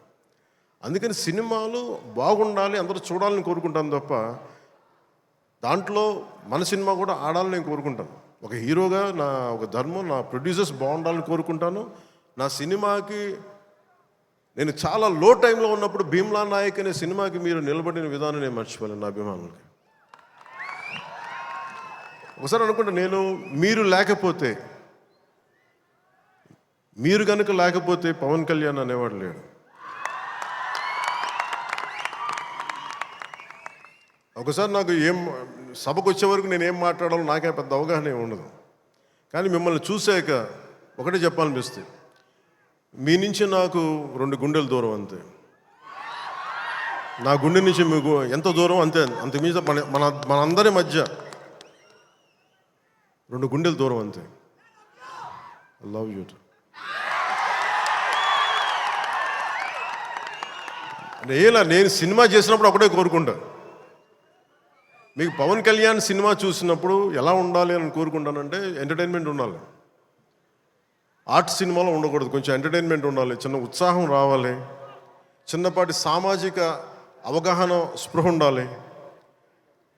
అందుకని సినిమాలు బాగుండాలి, అందరూ చూడాలని కోరుకుంటాను తప్ప దాంట్లో మన సినిమా కూడా ఆడాలని నేను కోరుకుంటాను. ఒక హీరోగా నా ఒక ధర్మం, నా ప్రొడ్యూసర్స్ బాగుండాలని కోరుకుంటాను. నా సినిమాకి నేను చాలా లో టైంలో ఉన్నప్పుడు భీమ్లా నాయక్ అనే సినిమాకి మీరు నిలబడిన విధానం నేను మర్చిపోలేను నా అభిమానులకి. ఒకసారి అనుకుంటా, నేను మీరు కనుక లేకపోతే పవన్ కళ్యాణ్ అనేవాడు లేడు. ఒకసారి నాకు సభకు వచ్చే వరకు నేను ఏం మాట్లాడాలో నాకే పెద్ద అవగాహన ఏమి ఉండదు. కానీ మిమ్మల్ని చూశాక ఒకటే చెప్పాలనిపిస్తుంది, మీ నుంచి నాకు 2 గుండెల దూరం అంతే. నా గుండె నుంచి మీకు ఎంత దూరం అంతే, అంతకుమించి మనందరి మధ్య 2 గుండెల దూరం అంతే. I love you. నేను సినిమా చేసినప్పుడు ఒకటే కోరుకుంటా, మీకు పవన్ కళ్యాణ్ సినిమా చూసినప్పుడు ఎలా ఉండాలి అని కోరుకుంటానంటే ఎంటర్టైన్మెంట్ ఉండాలి. ఆర్ట్ సినిమాలో ఉండకూడదు, కొంచెం ఎంటర్టైన్మెంట్ ఉండాలి, చిన్న ఉత్సాహం రావాలి, చిన్నపాటి సామాజిక అవగాహన స్పృహ ఉండాలి,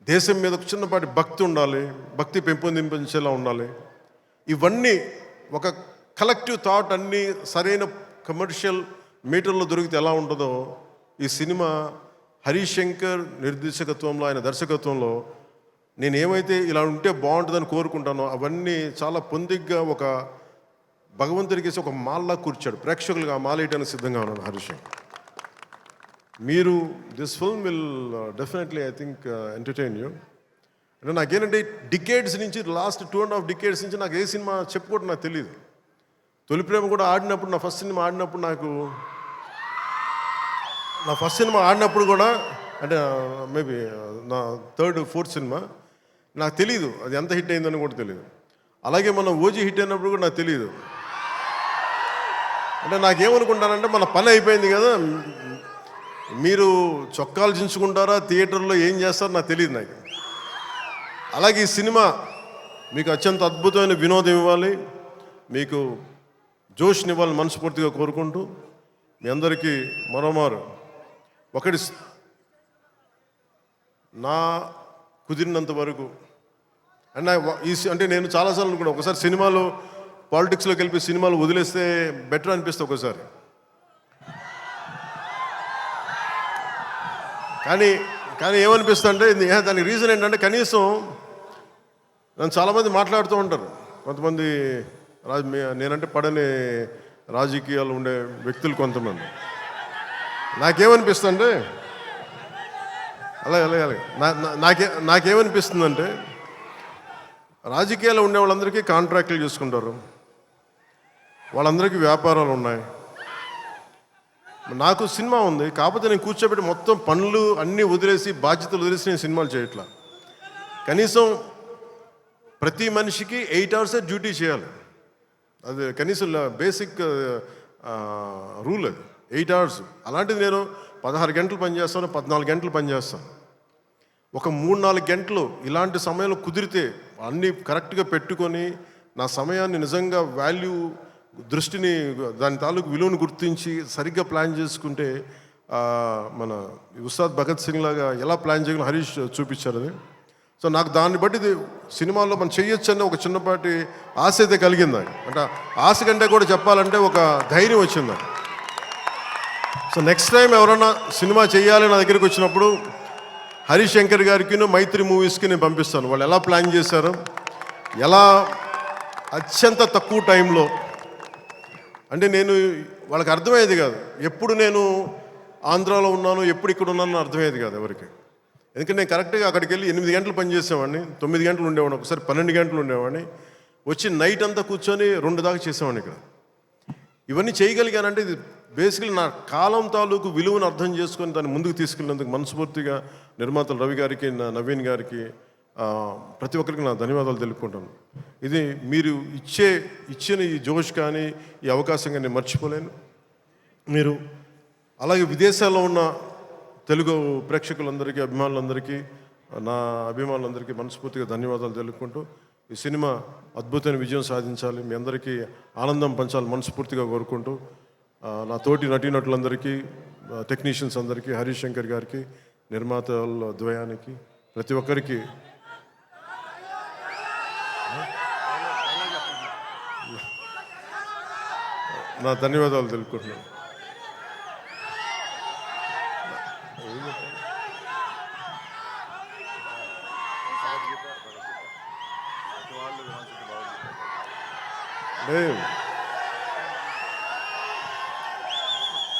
దేశం మీద చిన్నపాటి భక్తి ఉండాలి, భక్తి పెంపొందించేలా ఉండాలి. ఇవన్నీ ఒక కలెక్టివ్ థాట్ అన్నీ సరైన కమర్షియల్ మీటర్లో దొరికితే ఎలా ఉంటుందో ఈ సినిమా హరీష్ శంకర్ నిర్దేశకత్వంలో, ఆయన దర్శకత్వంలో నేను ఏమైతే ఇలా ఉంటే బాగుంటుందని కోరుకుంటానో అవన్నీ చాలా పొందిగ్గా ఒక భగవంతుడికి ఒక మాల్లా కూర్చాడు. ప్రేక్షకులుగా ఆ మాల వేయడానికి సిద్ధంగా ఉన్నాను హరీష్ శంకర్. మీరు this film will definitely I think entertain you. అంటే నాకేంటంటే డికేడ్స్ నుంచి లాస్ట్ 2.5 డికేడ్స్ నుంచి నాకు ఏ సినిమా చెప్పుకోవడం నాకు తెలియదు. తొలి ప్రేమ కూడా ఆడినప్పుడు, నా ఫస్ట్ సినిమా ఆడినప్పుడు కూడా అంటే మేబీ నా 3rd, 4th సినిమా నాకు తెలియదు అది ఎంత హిట్ అయిందని కూడా తెలియదు. అలాగే మనం ఓజీ హిట్ అయినప్పుడు కూడా నాకు తెలియదు. అంటే నాకేమనుకుంటానంటే మన పని అయిపోయింది కదా, మీరు చొక్కాలు చించుకుంటారా, థియేటర్లో ఏం చేస్తారో నాకు తెలియదు నాకు. అలాగే ఈ సినిమా మీకు అత్యంత అద్భుతమైన వినోదం ఇవ్వాలి, మీకు జోష్నివ్వాలని మనస్ఫూర్తిగా కోరుకుంటూ మీ అందరికీ మరోమారు ఒకటి నా కుదిరినంత వరకు అంటే నేను చాలాసార్లు అనుకున్నాను, ఒకసారి సినిమాలు పాలిటిక్స్లోకి వెళ్ళి సినిమాలు వదిలేస్తే బెటర్ అనిపిస్తుంది ఒకసారి. కానీ ఏమనిపిస్తుంది అంటే దానికి రీజన్ ఏంటంటే కనీసం నన్ను చాలామంది మాట్లాడుతూ ఉంటారు, కొంతమంది నేనంటే పడని రాజకీయాలు ఉండే వ్యక్తులు కొంతమంది. నాకేమనిపిస్తుందంటే అలాగే నాకేమనిపిస్తుందంటే రాజకీయాలు ఉండే వాళ్ళందరికీ కాంట్రాక్టులు చేసుకుంటారు, వాళ్ళందరికీ వ్యాపారాలు ఉన్నాయి. నాకు సినిమా ఉంది, కాకపోతే నేను కూర్చోబెట్టి మొత్తం పనులు అన్నీ వదిలేసి బాధ్యతలు వదిలేసి నేను సినిమాలు చేయట్లా. కనీసం ప్రతి మనిషికి 8 hours డ్యూటీ చేయాలి, అది కనీసం బేసిక్ రూల్ అది 8 hours. అలాంటిది నేను 16 గంటలు పనిచేస్తాను, 14 గంటలు పనిచేస్తాను. ఒక 3-4 గంటలు ఇలాంటి సమయంలో కుదిరితే అన్నీ కరెక్ట్గా పెట్టుకొని నా సమయాన్ని నిజంగా దృష్టిని దాని తాలూకు విలువను గుర్తించి సరిగ్గా ప్లాన్ చేసుకుంటే మన ఉస్తాద్ భగత్ సింగ్ లాగా ఎలా ప్లాన్ చేయగలం హరీష్ చూపించారు. అది సో నాకు దాన్ని బట్టి సినిమాల్లో మనం చెయ్యొచ్చు అని ఒక చిన్నపాటి ఆశ అయితే కలిగింది నాకు. అంటే ఆశ కంటే కూడా చెప్పాలంటే ఒక ధైర్యం వచ్చింది నాకు. సో నెక్స్ట్ టైం ఎవరన్నా సినిమా చేయాలి నా దగ్గరికి వచ్చినప్పుడు హరీష్ శంకర్ గారికి మైత్రి మూవీస్కి నేను పంపిస్తాను. వాళ్ళు ఎలా ప్లాన్ చేశారు, ఎలా అత్యంత తక్కువ టైంలో, అంటే నేను వాళ్ళకి అర్థమయ్యేది కాదు. ఎప్పుడు నేను ఆంధ్రాలో ఉన్నాను, ఎప్పుడు ఇక్కడ ఉన్నాను అర్థమయ్యేది కాదు ఎవరికి. ఎందుకంటే నేను కరెక్ట్గా అక్కడికి వెళ్ళి 8 గంటలు పనిచేసేవాడిని, 9 గంటలు ఉండేవాడిని, ఒకసారి 12 గంటలు ఉండేవాడిని. వచ్చి నైట్ అంతా కూర్చొని 2 దాకా చేసేవాడిని ఇక్కడ. ఇవన్నీ చేయగలిగానంటే ఇది బేసికలీ నా కాలం తాలూకు విలువను అర్థం చేసుకొని దాన్ని ముందుకు తీసుకెళ్ళినందుకు మనస్ఫూర్తిగా నిర్మాతలు రవి గారికి, నవీన్ గారికి, ప్రతి ఒక్కరికి నా ధన్యవాదాలు తెలుపుకుంటాను. ఇది మీరు ఇచ్చిన ఈ జోష్ కానీ ఈ అవకాశం కానీ నేను మర్చిపోలేను. మీరు అలాగే విదేశాల్లో ఉన్న తెలుగు ప్రేక్షకులందరికీ, నా అభిమానులందరికీ మనస్ఫూర్తిగా ధన్యవాదాలు తెలుపుకుంటూ ఈ సినిమా అద్భుతమైన విజయం సాధించాలి, మీ అందరికీ ఆనందం పంచాలి మనస్ఫూర్తిగా కోరుకుంటూ నా తోటి నటీనటులందరికీ, టెక్నీషియన్స్ అందరికీ, హరీష్ శంకర్ గారికి, నిర్మాతల ద్వయానికి, ప్రతి ఒక్కరికి నా ధన్యవాదాలు తెలుపుకుంటున్నాను.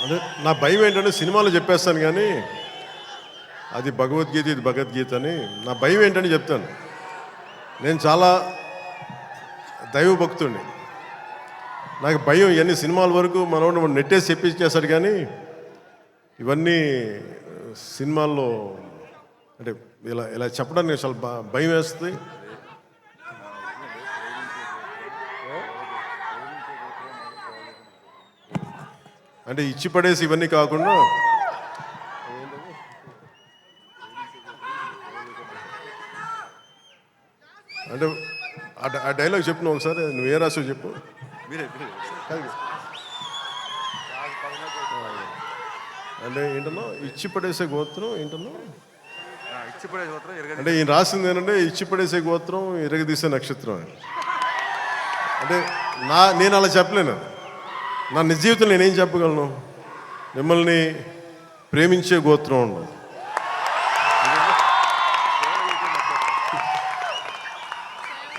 అంటే నా భయం ఏంటంటే సినిమాలో చెప్పేస్తాను కానీ అది భగవద్గీత, ఇది భగవద్గీత అని. నా భయం ఏంటని చెప్తాను. నేను చాలా దైవ భక్తుడిని. నాకు భయం ఇవన్నీ సినిమాల వరకు మనోడు నెట్టేసి చెప్పించేస్తాడు కానీ ఇవన్నీ సినిమాల్లో అంటే ఇలా చెప్పడానికి చాలా భయం వేస్తుంది. అంటే ఇచ్చి పడేసి ఇవన్నీ కాకుండా అంటే ఆ డైలాగ్ చెప్పు ఒకసారి, నువ్వు ఏ రాసావు చెప్పు. అంటే ఏంటన్నా ఇచ్చి పడేసే గోత్రం ఏంటన్నా, అంటే ఈయన రాసింది ఏంటంటే ఇచ్చి పడేసే గోత్రం ఇరగదీసే నక్షత్రం. అంటే నేను అలా చెప్పలేను. నా నిజ జీవితంలో నేనేం చెప్పగలను, మిమ్మల్ని ప్రేమించే గోత్రం ఉండదు.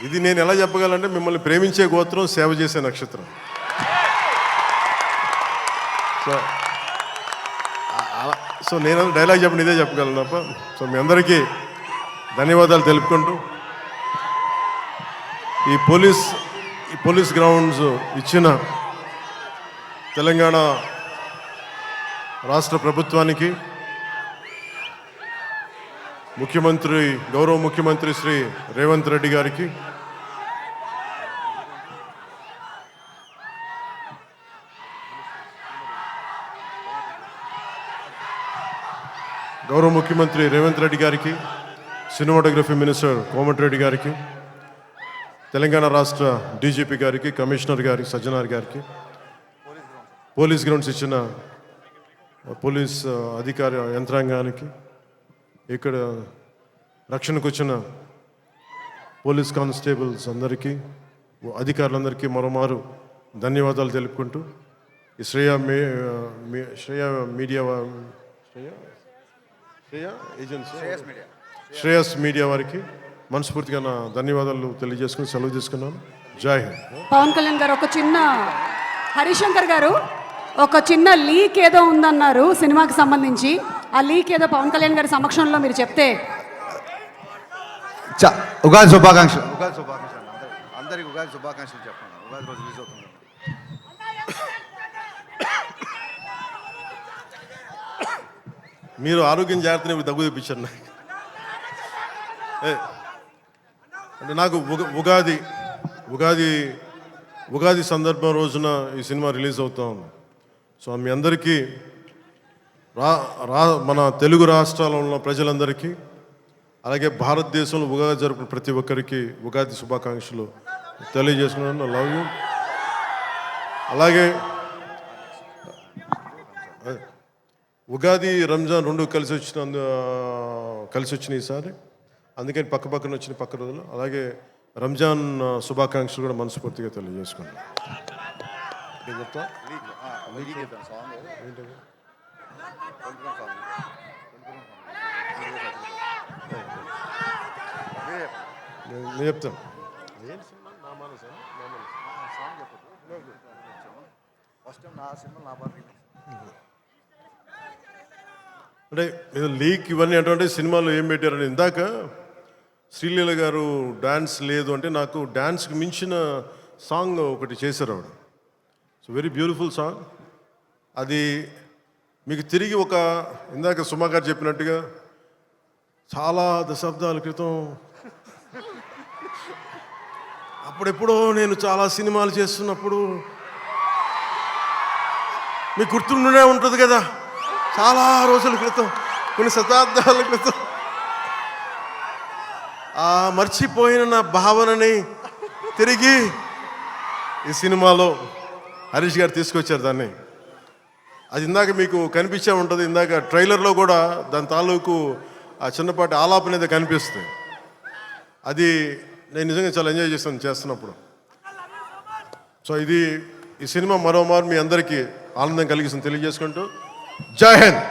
ఇది నేను ఎలా చెప్పగలంటే మిమ్మల్ని ప్రేమించే గోత్రం, సేవ చేసే నక్షత్రం. సో నేను డైలాగ్ చెప్పండి ఇదే చెప్పగలను తప్ప. సో మీ అందరికీ ధన్యవాదాలు తెలుపుకుంటూ ఈ పోలీస్ గ్రౌండ్స్ ఇచ్చిన తెలంగాణ రాష్ట్ర ప్రభుత్వానికి, గౌరవ ముఖ్యమంత్రి శ్రీ రేవంత్ రెడ్డి గారికి, సినిమాటోగ్రఫీ మినిస్టర్ కోమటిరెడ్డి గారికి, తెలంగాణ రాష్ట్ర డీజీపీ గారికి, కమిషనర్ గారికి, సజ్జనార్ గారికి, పోలీస్ గ్రౌండ్స్ ఇచ్చిన పోలీస్ అధికార యంత్రాంగానికి, ఇక్కడ రక్షణకు వచ్చిన పోలీస్ కానిస్టేబుల్స్ అందరికీ, అధికారులందరికీ మరోమారు ధన్యవాదాలు తెలుపుకుంటూ ఈ శ్రేయస్ మీడియా వారికి మనస్ఫూర్తిగా నా ధన్యవాదాలు తెలియజేసుకుని సెలవు తీసుకున్నాను. జై హింద్. పవన్ కళ్యాణ్ గారు హరీష్ శంకర్ గారు ఒక చిన్న లీక్ ఏదో ఉందన్నారు సినిమాకి సంబంధించి. ఆ లీక్ ఏదో పవన్ కళ్యాణ్ గారి సమక్షంలో మీరు చెప్తే. ఉగాది శుభాకాంక్షలు. అందరికి ఉగాది శుభాకాంక్షలు చెప్పండి. ఉగాది రోజు రిలీజ్ అవుతుంది. మీరు ఆరోగ్యం జాగ్రత్తని దగ్గు తెప్పించారు నాకు. అంటే నాకు ఉగాది సందర్భం రోజున ఈ సినిమా రిలీజ్ అవుతా ఉంది. సో మీ అందరికీ మన తెలుగు రాష్ట్రాల్లో ఉన్న ప్రజలందరికీ, అలాగే భారతదేశంలో ఉగాది జరుపుకున్న ప్రతి ఒక్కరికి ఉగాది శుభాకాంక్షలు తెలియజేసుకున్నాను. Love you. అలాగే ఉగాది రంజాన్ రెండు కలిసి వచ్చిన ఈసారి. అందుకని పక్కన వచ్చిన పక్క రోజులు అలాగే రంజాన్ శుభాకాంక్షలు కూడా మనస్ఫూర్తిగా తెలియజేసుకున్నాను. ఏం చెప్తా ఏంటది? నేను చెప్తాను. ఫస్ట్ టైం నా సినిమా నా పాట అంటే ఏదో లీక్ ఇవన్నీ అటువంటి సినిమాలో ఏం పెట్టారని ఇందాక శ్రీలీల గారు డాన్స్ లేదు అంటే నాకు డాన్స్కి మించిన సాంగ్ ఒకటి చేశారు ఆవిడ. So very beautiful song. అది మీకు తిరిగి ఒక ఇందాక సుమా గారు చెప్పినట్టుగా చాలా దశాబ్దాల క్రితం అప్పుడెప్పుడో నేను చాలా సినిమాలు చేస్తున్నప్పుడు మీకు గుర్తుండే ఉంటుంది కదా, చాలా రోజుల క్రితం, కొన్ని శతాబ్దాల క్రితం ఆ మర్చిపోయిన నా భావనని తిరిగి ఈ సినిమాలో హరీష్ గారు తీసుకొచ్చారు దాన్ని. అది ఇందాక మీకు కనిపించే ఉంటుంది, ఇందాక ట్రైలర్లో కూడా దాని తాలూకు ఆ చిన్నపాటి ఆలాపన అనేది కనిపిస్తుంది. అది నేను నిజంగా చాలా ఎంజాయ్ చేస్తున్నప్పుడు. సో ఇది ఈ సినిమా మరోమారు మీ అందరికీ ఆనందం కలిగిస్తుంది తెలియజేసుకుంటూ జై హింద్.